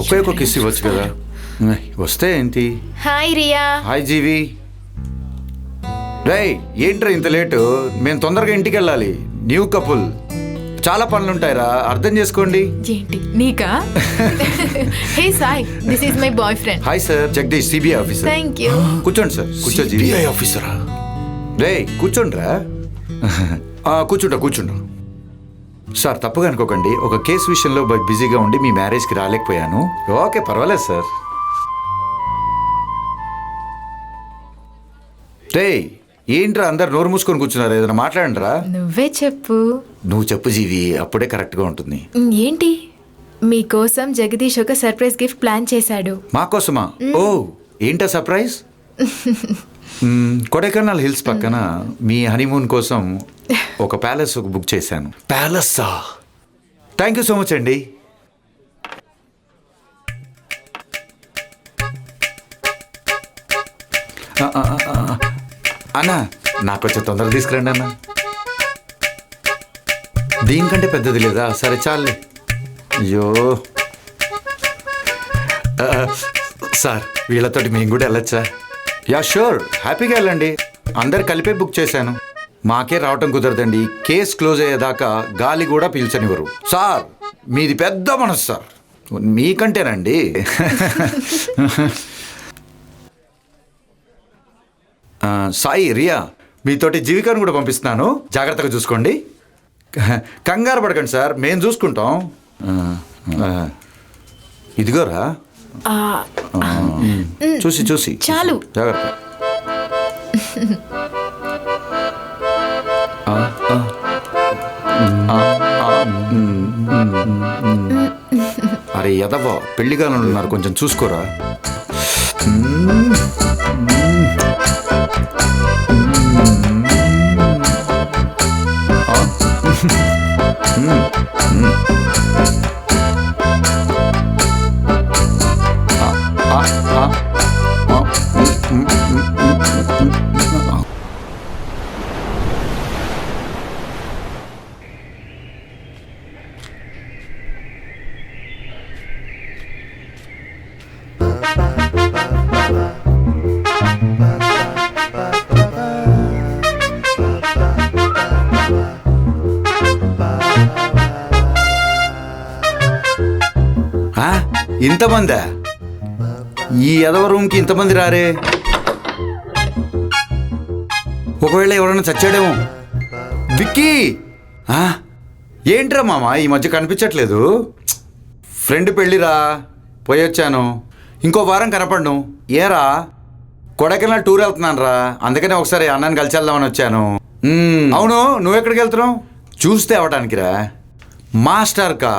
ఒకే ఒక కిస్ ఇవ్వచ్చు కదా. వస్తే ఏంటి. హాయ్ రియా. హాయ్ జీవి. రేయ్ ఏంట్రా ఇంత లేటు? మేము తొందరగా ఇంటికి వెళ్ళాలి. న్యూ కపుల్, చాలా పనులుంటాయిరా, అర్థం చేసుకోండి. ఏంటి నీకా? Hey Sai, this is my boyfriend. Hi sir, Jagadish CBI officer. Thank you. కూర్చోండి సార్. కూర్చో జీవి. సిబిఐ ఆఫీసరా? రేయ్ కూర్చోండిరా. కూర్చుంటా. సార్ తప్పుగా అనుకోకండి, ఒక కేసు విషయంలో బిజీగా ఉండి మీ మ్యారేజ్కి రాలేకపోయాను. ఓకే పర్వాలేదు సార్. రేయ్ ఏంట్రా అందరు నోరు మూసుకొని కూర్చున్నారు, ఏదైనా మాట్లాడండిరా. నువ్వే చెప్పు. నువ్వు చెప్పు జీవి, అప్పుడే కరెక్ట్గా ఉంటుంది. ఏంటి? మీకోసం జగదీష్ ఒక సర్ప్రైజ్ గిఫ్ట్ ప్లాన్ చేశాడు. మా కోసమా? ఓ ఏంటా సర్ప్రైజ్? కొడైకెనాల్ హిల్స్ పక్కన మీ హనీమూన్ కోసం ఒక ప్యాలెస్ బుక్ చేశాను. ప్యాలెస్సా? థ్యాంక్ యూ సో మచ్ అండి. అన్న నాకు కొంచెం తొందరగా తీసుకురండి అన్న. దీనికంటే పెద్దది లేదా? సరే చాలే. అయ్యో సార్ వీళ్ళతోటి మేము కూడా వెళ్ళొచ్చా? యా షూర్, హ్యాపీగా వెళ్ళండి. అందరు కలిపే బుక్ చేశాను. మాకే రావటం కుదరదండి. కేస్ క్లోజ్ అయ్యేదాకా గాలి కూడా పీల్చనివ్వరు. సార్ మీది పెద్ద మనసు సార్, మీకంటేనండి. సాయి, రియా మీతోటి జీవికాను కూడా పంపిస్తున్నాను, జాగ్రత్తగా చూసుకోండి. కంగారు పడకండి సార్, మేము చూసుకుంటాం. ఇదిగోరా చూసి చాలు. జాగ్రత్త. అరే ఎదవా, పెళ్లిగానే ఉన్నారు, కొంచెం చూసుకోరా. ఇంతమందా? ఈ ఎదవ రూమ్కి ఇంతమంది రారే? ఒకవేళ ఎవరైనా చచ్చాడేమో. విక్కీ ఏంట్రా మామ ఈ మధ్య కనిపించట్లేదు? ఫ్రెండ్ పెళ్ళిరా, పోయొచ్చాను. ఇంకో వారం కనపడ్ను. ఏరా కొడైకెనాల్ టూర్ వెళ్తున్నాను రా, అందుకనే ఒకసారి అన్నాన్ని కలిసి వెళ్దామని వచ్చాను. అవును, నువ్వెక్కడికి వెళ్తున్నావు? చూస్తే అవటానికి రా. మాస్టర్కా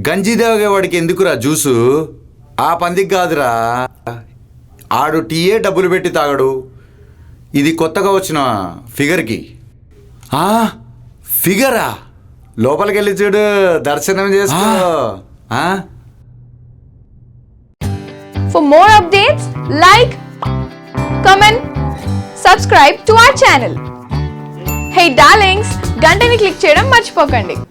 గంజి తాగేవాడికి ఎందుకురా జ్యూసు? ఆ పందికి కాదురా, ఆడు టీయే డబ్బులు పెట్టి తాగడు. ఇది కొత్తగా వచ్చిన ఫిగర్కి. ఫిగరా? లోపలికి వెళ్ళి చూడు, దర్శనం చేసుకో. For more updates, like, comment, subscribe to our channel. Hey darlings, గంటని click చేయడం మర్చిపోకండి.